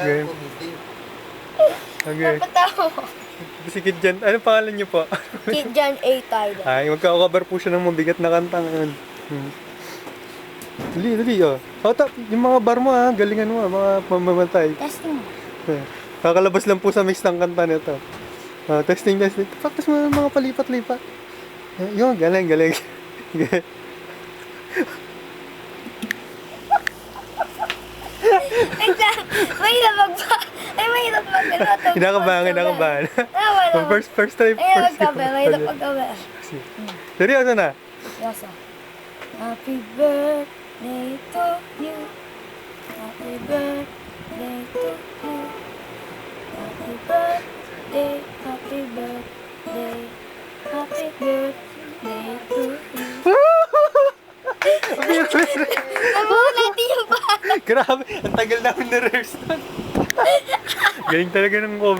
Okay. Okay. Napatawa. Si Kid Jan, ano pangalan niyo po? Kid Jan A. Tyler. Ay, magkakabar po siya ng mabigat na kanta ngayon. Dali, dali, oh. Oh, yung mga bar mo, ha, galingan mo, mga mamamatay. Testing mo. Kakalabas lang po sa mix ng kanta nito. Testing, testing. Practice mo ng mga palipat-lipat. Yun, galing, galing. Wait lang. Mahirap ba? Ay, mahirap mag-piloto. Kinakabahan, kinakabahan. First try. Ay, magkabe. Mahirap magkabe. Seryoso na? Seryoso. Happy birthday to you. Happy birthday to you. Happy birthday, happy birthday. Happy birthday to you. Namulat yung ba? Grabe, ang tagal namin na-rehearse nun. Galing talaga ng cover.